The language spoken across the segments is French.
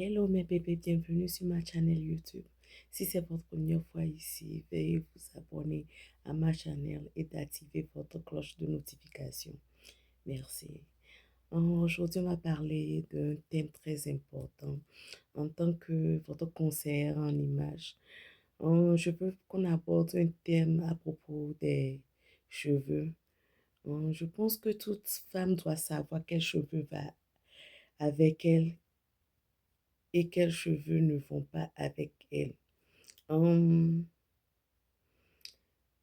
Hello mes bébés, bienvenue sur ma chaîne YouTube. Si c'est votre première fois ici, veuillez vous abonner à ma chaîne et d'activer votre cloche de notification. Merci. Aujourd'hui, on va parler d'un thème très important. En tant que votre conseillère en images, je veux qu'on aborde un thème à propos des cheveux. Je pense que toute femme doit savoir quels cheveux va avec elle et quels cheveux ne vont pas avec elle. En,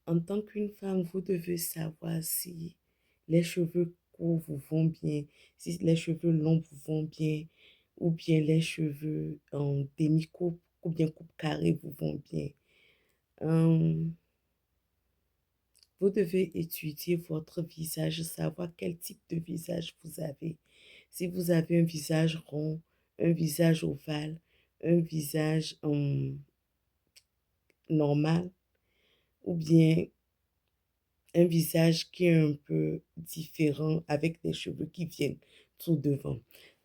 en tant qu'une femme, vous devez savoir si les cheveux courts vous vont bien, si les cheveux longs vous vont bien, ou bien les cheveux en demi-coupe ou bien coupe carrée vous vont bien. Euh, vous devez étudier votre visage, savoir quel type de visage vous avez. Si vous avez un visage rond, un visage ovale, un visage normal, ou bien un visage qui est un peu différent avec des cheveux qui viennent tout devant.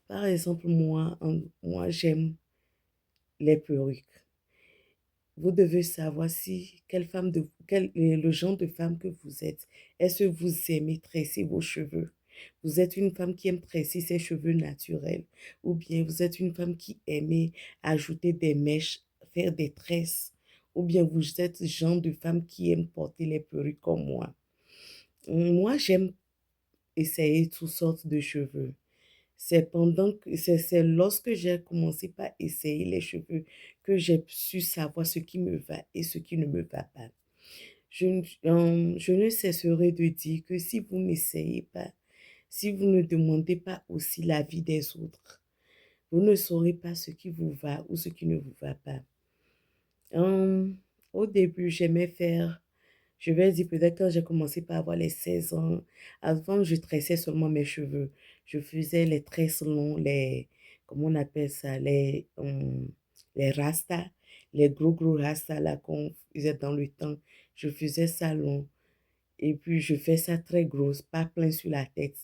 Par exemple, moi j'aime les perruques. Vous devez savoir si quel est le genre de femme que vous êtes. Est-ce que vous aimez tresser vos cheveux? Vous êtes une femme qui aime tresser ses cheveux naturels, ou bien vous êtes une femme qui aime ajouter des mèches, faire des tresses, ou bien vous êtes le genre de femme qui aime porter les perruques comme moi. Moi, j'aime essayer toutes sortes de cheveux. C'est lorsque j'ai commencé par essayer les cheveux que j'ai su savoir ce qui me va et ce qui ne me va pas. Je ne cesserai de dire que si vous n'essayez pas, si vous ne demandez pas aussi l'avis des autres, vous ne saurez pas ce qui vous va ou ce qui ne vous va pas. Hum, Au début, j'aimais faire, je vais dire peut-être quand j'ai commencé par avoir les 16 ans, avant je tressais seulement mes cheveux. Je faisais les tresses longs, comment on appelle ça, les rastas, les gros rastas là qu'on faisait dans le temps. Je faisais ça long et puis je fais ça très grosse, pas plein sur la tête.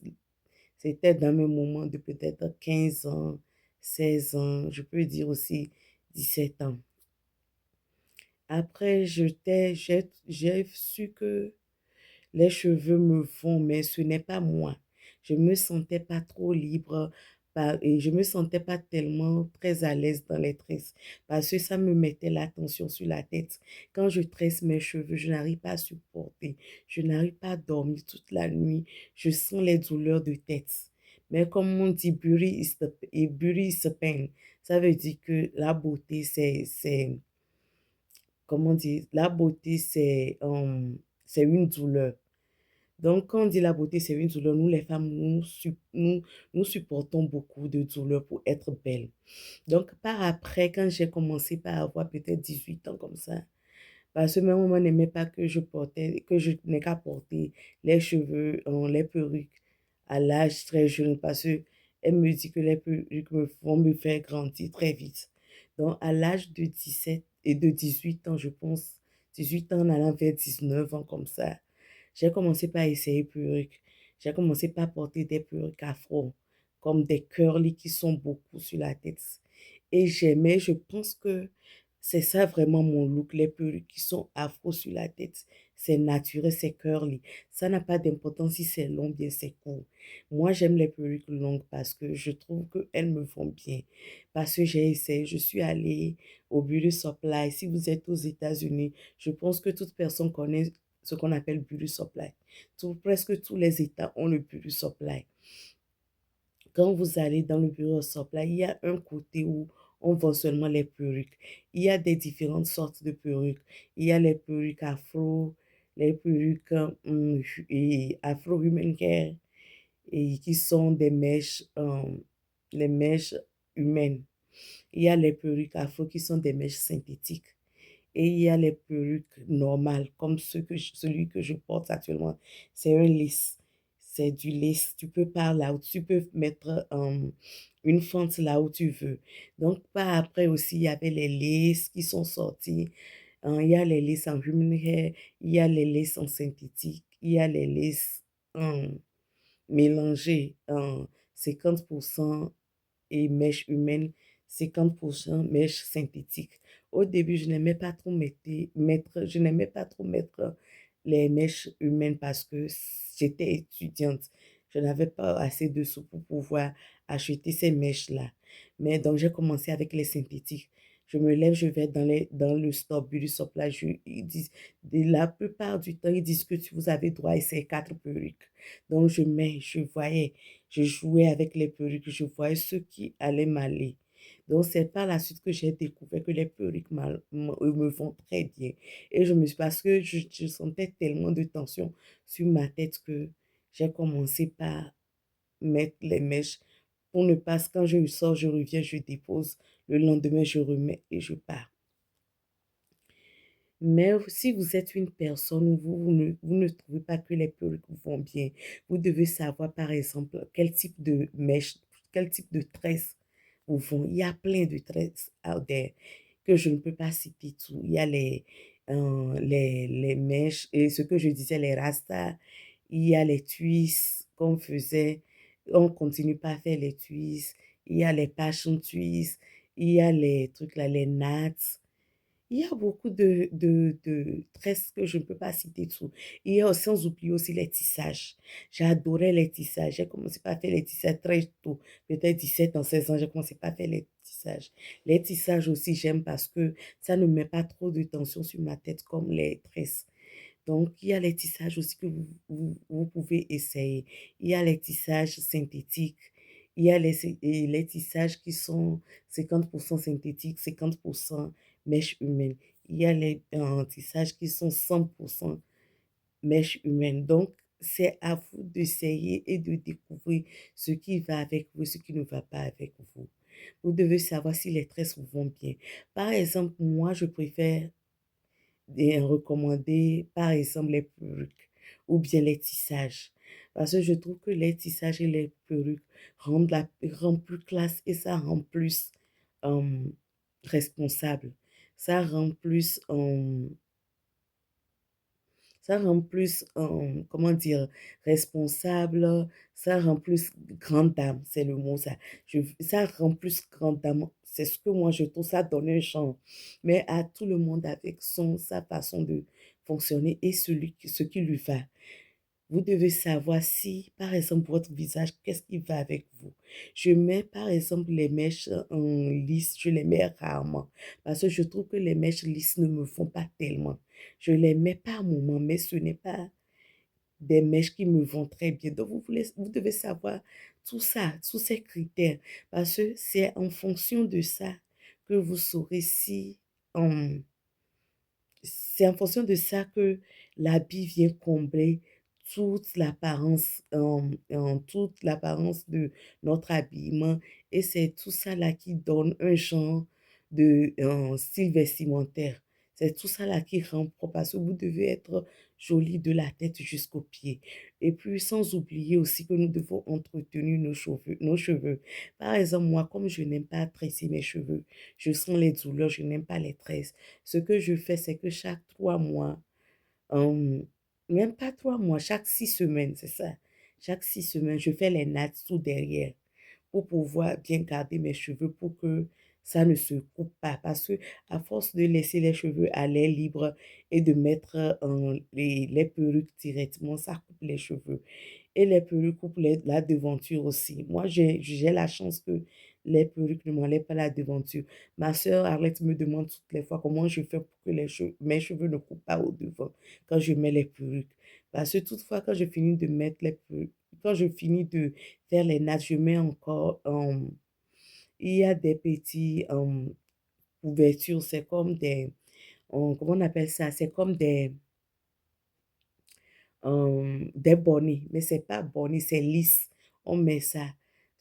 C'était dans mes moments de peut-être 15 ans, 16 ans, je peux dire aussi 17 ans. Après, j'ai su que les cheveux me font, mais ce n'est pas moi. Je me sentais pas trop libre et je me sentais pas tellement très à l'aise dans les tresses parce que ça me mettait la tension sur la tête. Quand je tresse mes cheveux, je n'arrive pas à supporter. Je n'arrive pas à dormir toute la nuit. Je sens les douleurs de tête. Mais comme on dit, beauty is a pain. Ça veut dire que la beauté, comment dire, la beauté, c'est une douleur. Donc, quand on dit la beauté, c'est une douleur, nous, les femmes, nous supportons beaucoup de douleurs pour être belles. Donc, par après, quand j'ai commencé par avoir peut-être 18 ans comme ça, parce que ma maman n'aimait pas que je n'ai qu'à porter les cheveux, les perruques à l'âge très jeune, parce que elle me dit que les perruques vont me faire grandir très vite. Donc, à l'âge de 17 et de 18 ans, je pense, 18 ans en allant vers 19 ans comme ça, j'ai commencé par essayer perruques. J'ai commencé par porter des perruques afro, comme des curly qui sont beaucoup sur la tête. Et j'aimais, je pense que c'est ça vraiment mon look, les perruques qui sont afro sur la tête. C'est naturel, c'est curly. Ça n'a pas d'importance si c'est long, bien c'est court. Moi, j'aime les perruques longues parce que je trouve qu'elles me vont bien. Parce que j'ai essayé, je suis allée au Beauty Supply. Si vous êtes aux États-Unis, je pense que toute personne connaît ce qu'on appelle Beauty Supply. Presque tous les États ont le Beauty Supply. Quand vous allez dans le bureau supply, il y a un côté où on vend seulement les perruques. Il y a des différentes sortes de perruques. Il y a les perruques afro, les perruques et afro-human hair, et qui sont des mèches, les mèches humaines. Il y a les perruques afro qui sont des mèches synthétiques. Et il y a les perruques normales, comme celui que je porte actuellement. C'est un lisse. C'est du lisse. Tu peux par là où tu peux mettre une fente là où tu veux. Donc, par après aussi, il y avait les lisses qui sont sortis. Il y a les lisses en human hair, il y a les lisses en synthétique, il y a les lisses en mélangées en 50% et mèche humaine, 50% mèche synthétique. Au début, je n'aimais pas trop mettre les mèches humaines parce que j'étais étudiante. Je n'avais pas assez de sous pour pouvoir acheter ces mèches-là. Mais donc, j'ai commencé avec les synthétiques. Je me lève, je vais dans le store, Beauty Supply. Ils disent, la plupart du temps, ils disent que vous avez droit à ces 4 perruques. Donc, je jouais avec les perruques, je voyais ce qui allait m'aller. Donc, c'est par la suite que j'ai découvert que les perruques me vont très bien. Et parce que je sentais tellement de tension sur ma tête que j'ai commencé par mettre les mèches pour ne pas, quand je sors, je reviens, je dépose. Le lendemain, je remets et je pars. Mais si vous êtes une personne où vous ne trouvez pas que les perruques vous vont bien, vous devez savoir, par exemple, quel type de mèche, quel type de tresse vous vont. Il y a plein de tresses out there que je ne peux pas citer tout. Il y a les mèches, et ce que je disais, les rastas, il y a les twists qu'on faisait, on continue pas à faire les twists, il y a les passion twists, il y a les trucs là, les nats. Il y a beaucoup de tresses que je ne peux pas citer tout. Il y a aussi, sans oublier aussi les tissages. J'adorais les tissages. J'ai commencé par faire les tissages très tôt. Peut-être 17 ans, 16 ans, j'ai commencé par faire les tissages. Les tissages aussi, j'aime parce que ça ne met pas trop de tension sur ma tête comme les tresses. Donc, il y a les tissages aussi que vous pouvez essayer. Il y a les tissages synthétiques. Il y a les tissages qui sont 50% synthétiques, 50% mèche humaine. Il y a les tissages qui sont 100% mèche humaine. Donc, c'est à vous d'essayer et de découvrir ce qui va avec vous, ce qui ne va pas avec vous. Vous devez savoir si les tresses vous vont bien. Par exemple, moi, je préfère recommander, par exemple, les perruques ou bien les tissages. Parce que je trouve que les tissages et les perruques rendent plus classe et ça rend plus euh, responsable. Ça rend plus, comment dire, responsable, ça rend plus grande dame, c'est le mot, ça. Ça rend plus grande dame, c'est ce que moi je trouve, ça donne un genre. Mais à tout le monde avec sa façon de fonctionner et ce qui lui va. Vous devez savoir si, par exemple, votre visage, qu'est-ce qui va avec vous. Je mets, par exemple, les mèches en lisse, je les mets rarement parce que je trouve que les mèches lisses ne me font pas tellement. Je les mets par moment, mais ce n'est pas des mèches qui me vont très bien. Donc, vous devez savoir tout ça, tous ces critères, parce que c'est en fonction de ça que vous saurez si, hum, c'est en fonction de ça que l'habit vient combler toute l'apparence de notre habillement. Et c'est tout ça là qui donne un genre de style vestimentaire. C'est tout ça là qui rend propre parce que vous devez être jolie de la tête jusqu'aux pieds. Et puis, sans oublier aussi que nous devons entretenir nos cheveux. Par exemple, moi, comme je n'aime pas tresser mes cheveux, je sens les douleurs, je n'aime pas les tresses. Ce que je fais, c'est que chaque 3 mois, euh, même pas 3 mois, chaque 6 semaines, c'est ça. Chaque 6 semaines, je fais les nattes sous derrière pour pouvoir bien garder mes cheveux pour que ça ne se coupe pas. Parce que à force de laisser les cheveux à l'air libre et de mettre les perruques directement, ça coupe les cheveux. Et les perruques coupent la devanture aussi. Moi, j'ai la chance que les perruques ne m'enlèvent pas la devanture. Ma sœur Arlette me demande toutes les fois comment je fais pour que mes cheveux ne coupent pas au devant quand je mets les perruques. Parce que toutefois, quand je finis de mettre les perruques, quand je finis de faire les nattes, je mets encore, il y a des petits couvertures, c'est comme comment on appelle ça? C'est comme des bonnets, mais c'est pas bonnet, c'est lisse. On met ça.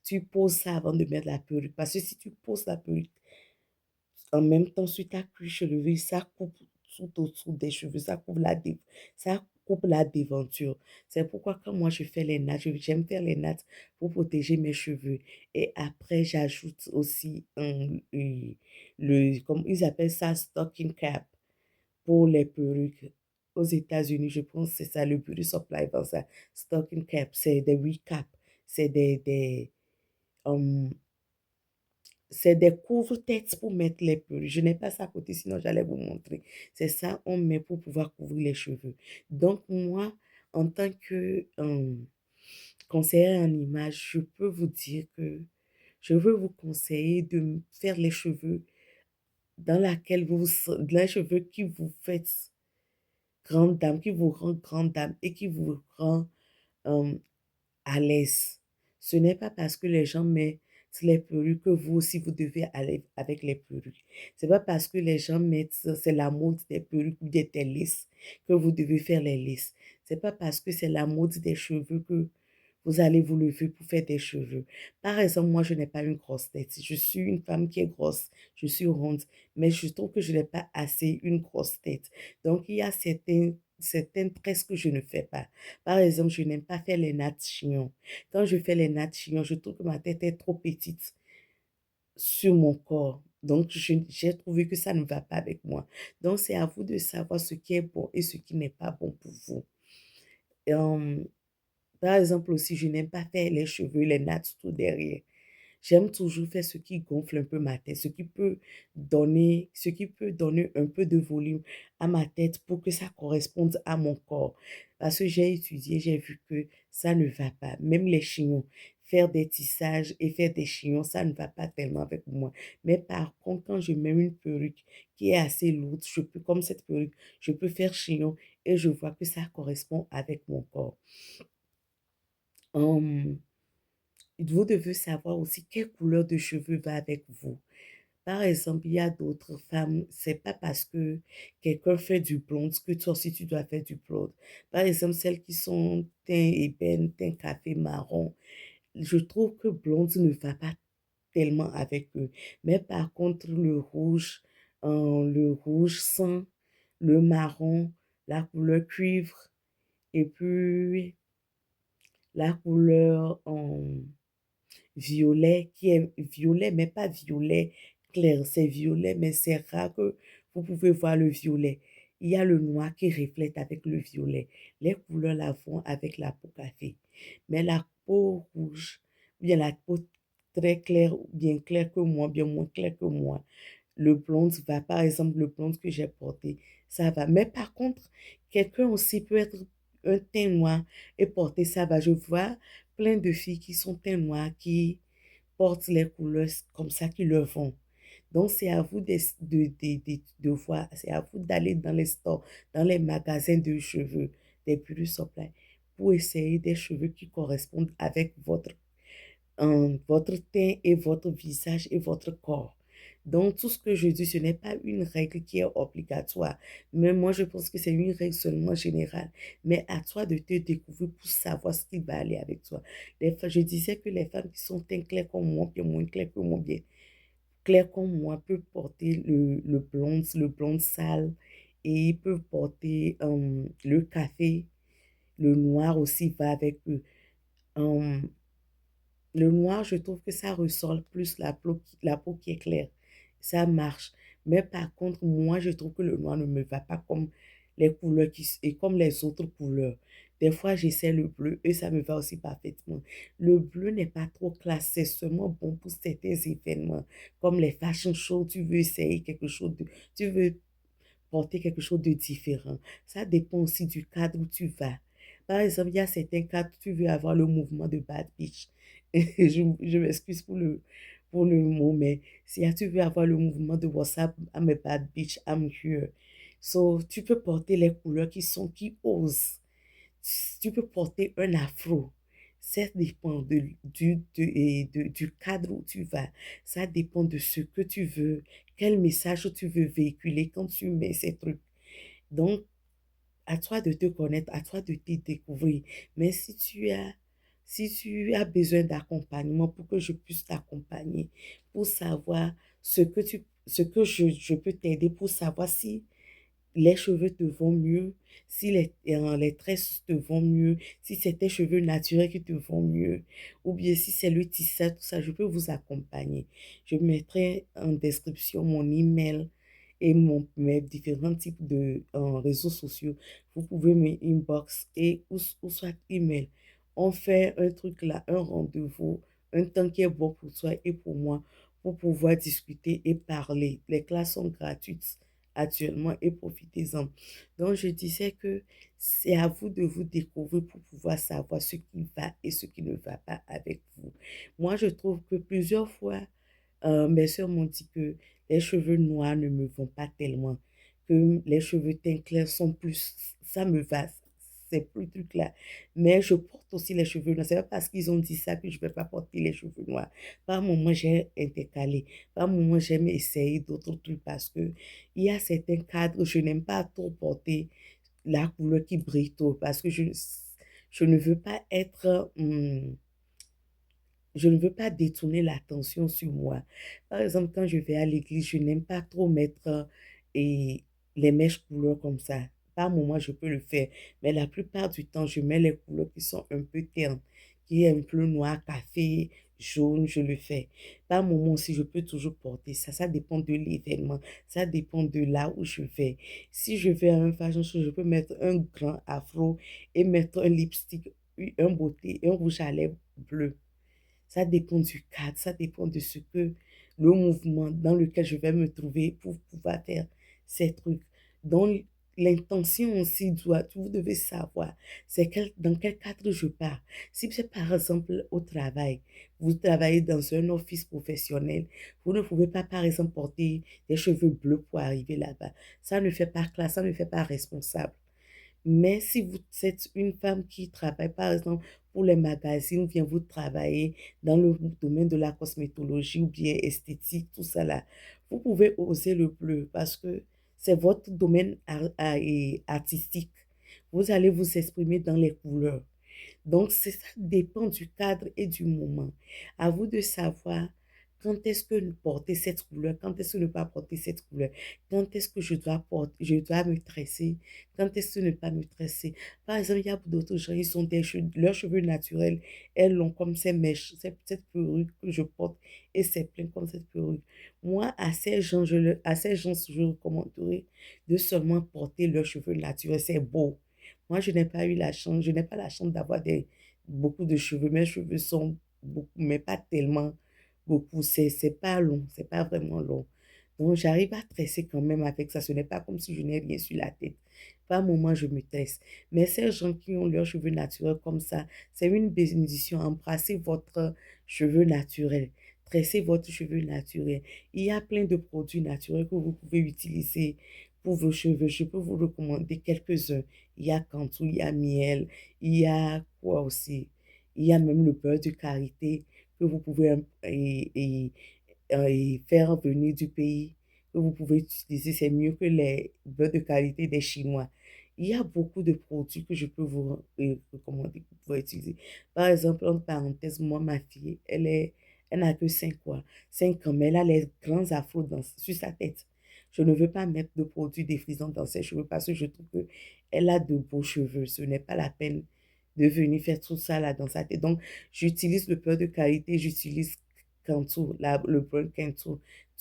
Tu poses ça avant de mettre la perruque. Parce que si tu poses la perruque en même temps sur ta cuisse chevelu, ça coupe tout autour des cheveux, ça coupe la devanture. C'est pourquoi quand moi je fais les nattes, j'aime faire les nattes pour protéger mes cheveux. Et après, j'ajoute aussi comme ils appellent ça, stocking cap pour les perruques. Aux États-Unis, je pense que c'est ça, le Beauty Supply vend ça. Stocking cap, c'est des recaps, c'est des, C'est des couvre-têtes pour mettre les perruques. Je n'ai pas ça à côté, sinon j'allais vous montrer. C'est ça, on met pour pouvoir couvrir les cheveux. Donc, moi, en tant que conseillère en image, je peux vous dire que je veux vous conseiller de faire les cheveux les cheveux qui vous faites grande dame, qui vous rend grande dame et qui vous rend euh, à l'aise. Ce n'est pas parce que les gens mettent les perruques que vous aussi vous devez aller avec les perruques. C'est pas parce que les gens mettent, c'est la mode des perruques ou des lisses que vous devez faire les lisses. C'est pas parce que c'est la mode des cheveux que vous allez vous lever pour faire des cheveux. Par exemple, moi, je n'ai pas une grosse tête. Je suis une femme qui est grosse, je suis ronde, mais je trouve que je n'ai pas assez une grosse tête. Donc, il y a certaines tresses que je ne fais pas. Par exemple, je n'aime pas faire les nattes chignons. Quand je fais les nattes chignons, je trouve que ma tête est trop petite sur mon corps. Donc, j'ai trouvé que ça ne va pas avec moi. Donc, c'est à vous de savoir ce qui est bon et ce qui n'est pas bon pour vous. Euh, Par exemple aussi, je n'aime pas faire les cheveux, les nattes tout derrière. J'aime toujours faire ce qui gonfle un peu ma tête, ce qui peut donner un peu de volume à ma tête pour que ça corresponde à mon corps. Parce que j'ai étudié, j'ai vu que ça ne va pas. Même les chignons, faire des tissages et faire des chignons, ça ne va pas tellement avec moi. Mais par contre, quand je mets une perruque qui est assez lourde, comme cette perruque, je peux faire chignon et je vois que ça correspond avec mon corps. Hum, vous devez savoir aussi quelle couleur de cheveux va avec vous. Par exemple, il y a d'autres femmes, c'est pas parce que quelqu'un fait du blond que toi aussi tu dois faire du blond. Par exemple, celles qui sont teint ébène, teint café, marron, je trouve que blonde ne va pas tellement avec eux. Mais par contre, le rouge sang, le marron, la couleur cuivre, et puis la couleur violet, qui est violet, mais pas violet clair, c'est violet, mais c'est rare que vous pouvez voir le violet. Il y a le noir qui reflète avec le violet. Les couleurs la vont avec la peau café. Mais la peau rouge, ou bien la peau très claire, ou bien claire que moi, bien moins claire que moi, le blonde va, par exemple, le blonde que j'ai porté, ça va. Mais par contre, quelqu'un aussi peut être un teint noir et porter ça va. Je vois plein de filles qui sont teint noir, qui portent les couleurs comme ça, qui le font. Donc, c'est à vous de voir, c'est à vous d'aller dans les stores, dans les magasins de cheveux, des beauty supply, pour essayer des cheveux qui correspondent avec votre teint et votre visage et votre corps. Donc, tout ce que je dis, ce n'est pas une règle qui est obligatoire. Mais moi, je pense que c'est une règle seulement générale. Mais à toi de te découvrir pour savoir ce qui va aller avec toi. Je disais que les femmes qui sont teint clair comme moi, bien moins clair que moi, bien clair comme moi, peuvent porter le blond sale et peuvent porter le café. Le noir aussi va avec eux. Euh, le noir, je trouve que ça ressort plus la peau qui est claire. Ça marche. Mais par contre, moi, je trouve que le noir ne me va pas comme les couleurs et comme les autres couleurs. Des fois, j'essaie le bleu et ça me va aussi parfaitement. Le bleu n'est pas trop classe, c'est seulement bon pour certains événements, comme les fashion shows, tu veux essayer tu veux porter quelque chose de différent. Ça dépend aussi du cadre où tu vas. Par exemple, il y a certains cadres, tu veux avoir le mouvement de Bad Beach. Je m'excuse pour le mot, mais si tu veux avoir le mouvement de WhatsApp, I'm a bad bitch, I'm here. So, tu peux porter les couleurs qui osent. Tu peux porter un afro. Ça dépend du cadre où tu vas. Ça dépend de ce que tu veux, quel message tu veux véhiculer quand tu mets ces trucs. Donc, à toi de te connaître, à toi de te découvrir. Mais si tu as besoin d'accompagnement pour que je puisse t'accompagner, pour savoir ce que je peux t'aider pour savoir si les cheveux te vont mieux, si les tresses te vont mieux, si c'est tes cheveux naturels qui te vont mieux, ou bien si c'est le tissage, tout ça, je peux vous accompagner. Je mettrai en description mon email et mes différents types de réseaux sociaux. Vous pouvez me inbox ou soit email. On fait un truc là, un rendez-vous, un temps qui est bon pour toi et pour moi, pour pouvoir discuter et parler. Les classes sont gratuites actuellement et profitez-en. Donc, je disais que c'est à vous de vous découvrir pour pouvoir savoir ce qui va et ce qui ne va pas avec vous. Moi, je trouve que plusieurs fois, mes soeurs m'ont dit que les cheveux noirs ne me vont pas tellement, que les cheveux teint clair sont plus, ça me va, c'est plus truc là. Mais je porte aussi les cheveux noirs. C'est pas parce qu'ils ont dit ça que je ne vais pas porter les cheveux noirs. Par moment, j'ai intercalé. Par moment, j'aime essayer d'autres trucs parce que il y a certains cadres, je n'aime pas trop porter la couleur qui brille trop parce que je ne veux pas être, je ne veux pas détourner l'attention sur moi. Par exemple, quand je vais à l'église, je n'aime pas trop mettre et les mèches couleurs comme ça. Par moment, je peux le faire, mais la plupart du temps, je mets les couleurs qui sont un peu ternes, qui est un peu noir, café, jaune, je le fais. Par moment aussi, je peux toujours porter ça. Ça dépend de l'événement. Ça dépend de là où je vais. Si je vais à un fashion show, je peux mettre un grand afro et mettre un lipstick, un beauté, un rouge à lèvres bleu. Ça dépend du cadre, ça dépend de ce que le mouvement dans lequel je vais me trouver pour pouvoir faire ces trucs. Donc, l'intention aussi vous devez savoir, dans quel cadre je pars. Si c'est par exemple au travail, vous travaillez dans un office professionnel, vous ne pouvez pas par exemple porter des cheveux bleus pour arriver là-bas. Ça ne fait pas classe, ça ne fait pas responsable. Mais si vous êtes une femme qui travaille, par exemple, pour les magazines, ou bien vous travaillez dans le domaine de la cosmétologie ou bien esthétique, tout ça là, vous pouvez oser le bleu parce que c'est votre domaine et artistique. Vous allez vous exprimer dans les couleurs. Donc, ça dépend du cadre et du moment. À vous de savoir quand est-ce que porter cette couleur, quand est-ce que ne pas porter cette couleur, quand est-ce que je dois me tresser, quand est-ce que ne pas me tresser. Par exemple, il y a d'autres gens, leurs cheveux naturels, elles l'ont comme ces mèches, cette perruque que je porte et c'est plein comme cette perruque. Moi, à ces gens, je recommanderais de seulement porter leurs cheveux naturels. C'est beau. Moi, je n'ai pas eu la chance, je n'ai pas la chance d'avoir beaucoup de cheveux. Mes cheveux sont beaucoup, mais pas tellement beaucoup. C'est pas long, c'est pas vraiment long. Donc, j'arrive à tresser quand même avec ça. Ce n'est pas comme si je n'ai rien sur la tête. Par moment, je me tresse. Mais ces gens qui ont leurs cheveux naturels comme ça, c'est une bénédiction. Embrassez votre cheveu naturel. Tressez votre cheveu naturel. Il y a plein de produits naturels que vous pouvez utiliser pour vos cheveux. Je peux vous recommander quelques-uns. Il y a Cantu, il y a miel, il y a quoi aussi? Il y a même le beurre de karité que vous pouvez et faire venir du pays, que vous pouvez utiliser. C'est mieux que les beurres de karité des Chinois. Il y a beaucoup de produits que je peux vous recommander que vous pouvez utiliser. Par exemple, entre parenthèses, moi, ma fille, elle n'a que 5 quoi. 5 ans, mais elle a les grands afros sur sa tête. Je ne veux pas mettre de produits défrisants dans ses cheveux parce que je trouve qu'elle a de beaux cheveux. Ce n'est pas la peine de venir faire tout ça là dans sa tête. Donc, j'utilise le beurre de karité, j'utilise Cantu, le brun Cantu,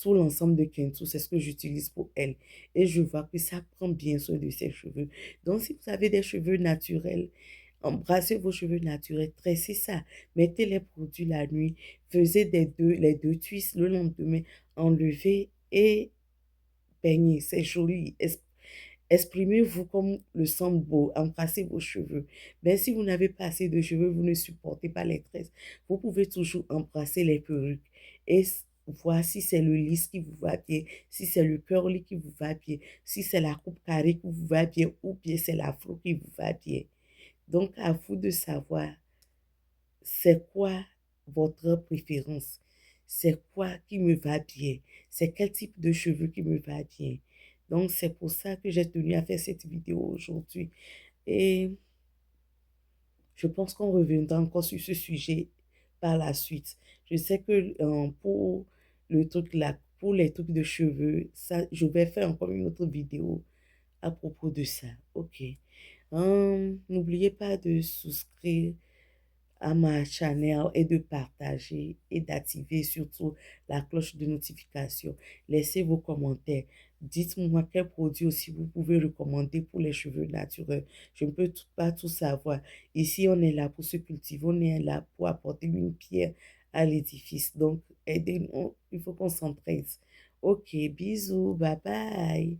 tout l'ensemble de Cantu, c'est ce que j'utilise pour elle. Et je vois que ça prend bien soin de ses cheveux. Donc, si vous avez des cheveux naturels, embrassez vos cheveux naturels, tressez ça, mettez les produits la nuit, faisez les deux twists le lendemain, enlevez et peignez. C'est joli. Exprimez-vous comme le semble beau, embrassez vos cheveux. Mais si vous n'avez pas assez de cheveux, vous ne supportez pas les tresses, vous pouvez toujours embrasser les perruques et voir si c'est le lisse qui vous va bien, si c'est le curly qui vous va bien, si c'est la coupe carrée qui vous va bien ou bien c'est l'afro qui vous va bien. Donc, à vous de savoir c'est quoi votre préférence, c'est quoi qui me va bien, c'est quel type de cheveux qui me va bien. Donc, c'est pour ça que j'ai tenu à faire cette vidéo aujourd'hui. Et je pense qu'on reviendra encore sur ce sujet par la suite. Je sais que pour le truc là, pour les trucs de cheveux, ça, je vais faire encore une autre vidéo à propos de ça. Ok. N'oubliez pas de souscrire à ma channel et de partager et d'activer surtout la cloche de notification. Laissez vos commentaires. Dites-moi quel produit aussi vous pouvez recommander pour les cheveux naturels. Je ne peux pas tout savoir. Ici, on est là pour se cultiver, on est là pour apporter une pierre à l'édifice. Donc, aidez-nous, il faut qu'on s'entraide. Ok, bisous, bye bye.